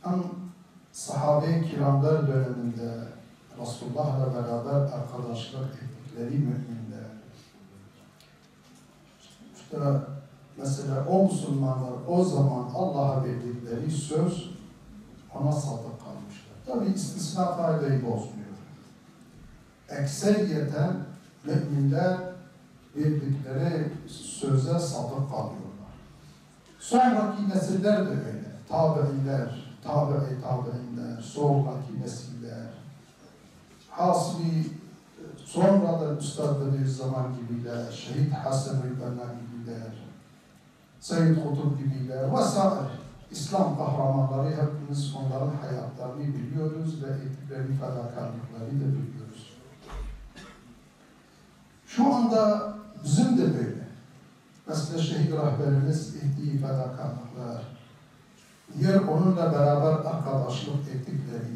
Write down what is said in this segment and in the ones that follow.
Hem sahabe-i kiramlar döneminde Resulullah'la beraber arkadaşlık ettikleri müminler, işte mesela o Müslümanlar o zaman Allah'a verdikleri söz ona sadık kalmışlar. Tabi istisna kaideyi bozmuyor. Ekseriyeten müminler verdikleri söze sadık kalıyorlar. Sonraki nesiller de öyle. Tabi'inler, tabi'inler, sonraki nesiller. Hasbi sonradan Üstad Bediüzzaman gibiler, Şehit Hasan Rıbana gibiler, Seyyid Kutub gibiler vesaire. İslam kahramanları hepimiz onların hayatlarını biliyoruz ve ettikleri fedakarlıkları da biliyoruz. Şu anda bizim de böyle. Mesela şehit rehberimiz ettiği fedakarlıklar, diğer onunla beraber arkadaşlık ettikleri,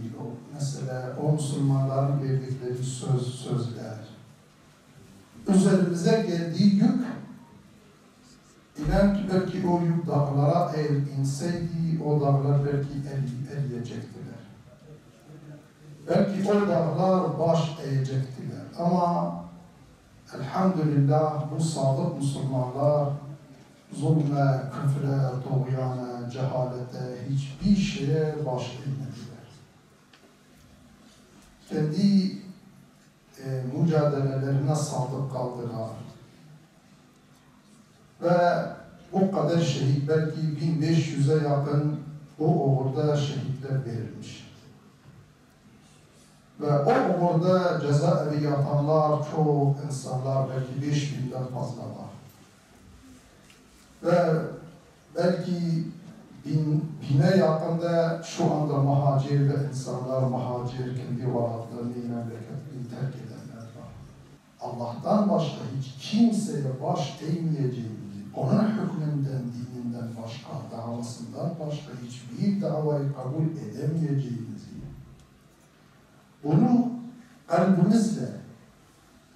mesela o Müslümanların verdikleri sözler, üzerimize geldiği yük, İnan ki belki o yük dağlara eğer inseydi, o dağlar belki eriyecektiler. Belki o dağlar baş eğecektiler. Ama elhamdülillah bu sadık Müslümanlar zulme, küfre, tuğyana, cehalete, hiçbir şeye baş eğmediler. Kendi mücadelelerine sadık kaldılar. Ve bu kadar şehit, belki 1500'e yakın o uğurda şehitler verilmiş. Ve o uğurda cezaevi yatanlar, çok insanlar, belki 5000'den fazla var. Ve belki bine yakında şu anda muhacir ve insanlar muhacir, kendi vaatlarını, memleketini terk edenler var. Allah'tan başka hiç kimseye baş eğmeyeceğimizi, onun hükmünden, dininden başka, davasından başka hiçbir davayı kabul edemeyeceğimizi, bunu kalbimizle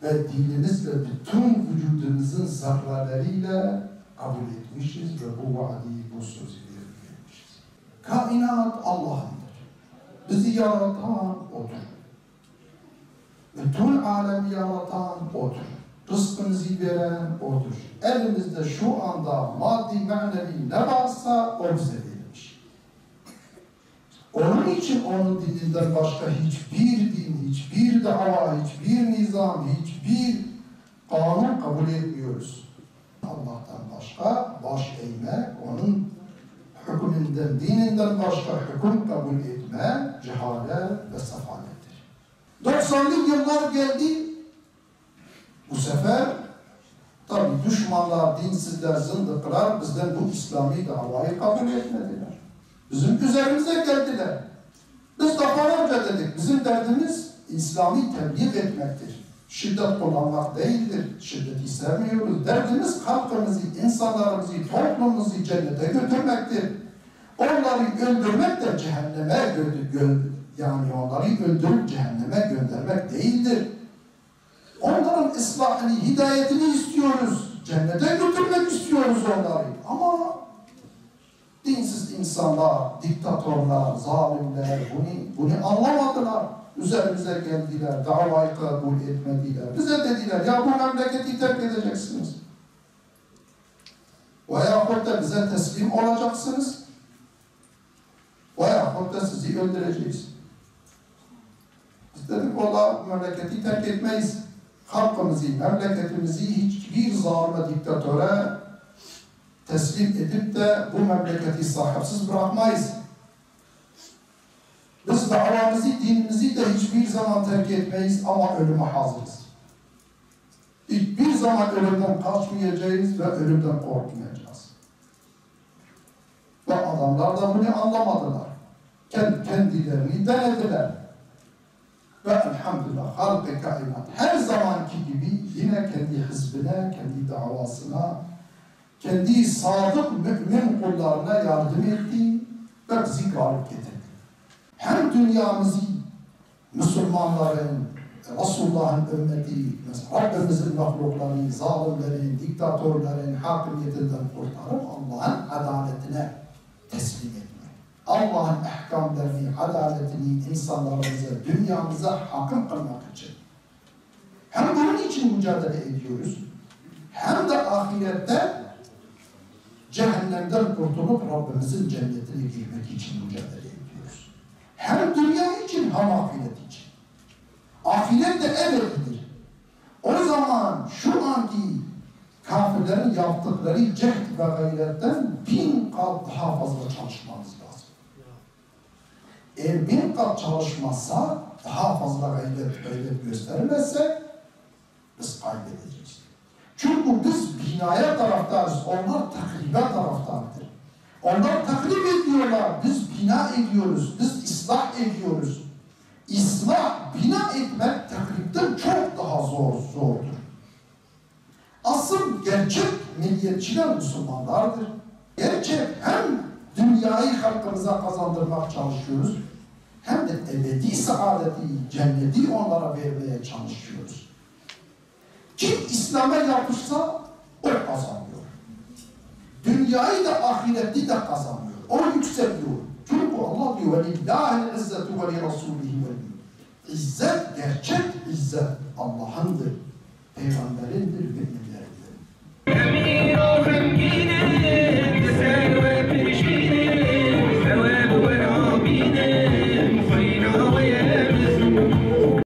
ve dilimizle bütün vücudumuzun zerreleriyle kabul etmişiz ve bu vaadi, bu sözü vermişiz. Kainat Allah'ındır. Bizi yaratan O'dur. Bütün alemi yaratan O'dur. Rızkımızı veren O'dur. Elimizde şu anda maddi manevi ne varsa O bize verilmiş. Onun için onun dininden başka hiçbir din, hiçbir dava, hiçbir nizam, hiçbir kanun kabul etmiyoruz. Allah'tan başka baş eğmek, onun hükmünden, dininden başka hüküm kabul etme, cehalet ve sefalettir. 90'lı yıllar geldi. Bu sefer tabi düşmanlar, dinsizler, zındıklar bizden bu İslami davayı kabul etmediler. Bizim üzerimize geldiler. Biz defalarca dedik, bizim derdimiz İslami tebliğ etmektir. Şiddet kullanmak değildir. Şiddeti sevmiyoruz. Derdimiz halkımızı, insanlarımızı, toplumumuzu cennete götürmektir. Onları öldürmek de cehenneme yani onları öldürüp cehenneme göndermek değildir. Onların ıslahını, hidayetini istiyoruz. Cennete götürmek istiyoruz onları. Ama dinsiz insanlar, diktatörler, zalimler bunu anlamadılar. Üzerimize geldiler, davayı kabul etmediler. Bize dediler, ya bu memleketi terk edeceksiniz. Veyahut da bize teslim olacaksınız. Veyahut da sizi öldüreceğiz. Biz dedik, ola memleketi terk etmeyiz. Halkımızı, memleketimizi hiçbir zalime, diktatöre teslim edip de bu memleketi sahipsiz bırakmayız. Biz davamızı, dinimizi de hiçbir zaman terk etmeyiz ama ölüme hazırız. Hiçbir zaman ölümden kaçmayacağız ve ölümden korkmayacağız. Ve adamlar da bunu anlamadılar. Kendilerini denediler. Ve elhamdülillah halk-ı kainat her zamanki gibi yine kendi hizbine, kendi davasına, kendi sadık mümin kullarına yardım etti ve bizi galip getirdi. Hem dünyamızı Müslümanların, Resulullah'ın ümmeti, Rabbimizin mahluklarını, zalimlerin, diktatörlerin hakimiyetinden kurtarıp Allah'ın adaletine teslim etmek. Allah'ın ehkamlarını, adaletini insanlarımıza, dünyamıza hakim kılmak için. Hem bunun için mücadele ediyoruz, hem de ahirette cehennemden kurtulup Rabbimizin cennetine girmek için mücadele ediyoruz. Hem dünya için hem ahiret için. Ahiret de ebedidir. O zaman şu anki kafirlerin yaptıkları cehd ve gayretten 1000 kat daha fazla çalışmamız lazım. Eğer 1000 kat çalışmazsa, daha fazla gayret gösterilmezse biz kaybedeceğiz. Çünkü biz binaya taraftarız, onlar takribe taraftardır. Onlar takrip ediyorlar, biz bina ediyoruz, biz ıslah ediyoruz. İslah, bina etmek takripten çok daha zordur. Asıl gerçek milliyetçiler Müslümanlardır. Gerçek hem dünyayı halkımıza kazandırmak çalışıyoruz, hem de ebedi saadeti, cenneti onlara vermeye çalışıyoruz. Kim İslam'a yapışsa o kazanıyor. Dünyayı da ahireti de kazanıyor. O yükseliyor. Çünkü Allah diyor وَلِلّٰهِ الْعِزَّةُ وَلِرَسُولِهِ وَلِلّٰهِ İzzet, gerçek izzet Allah'ındır. Peygamberindir ve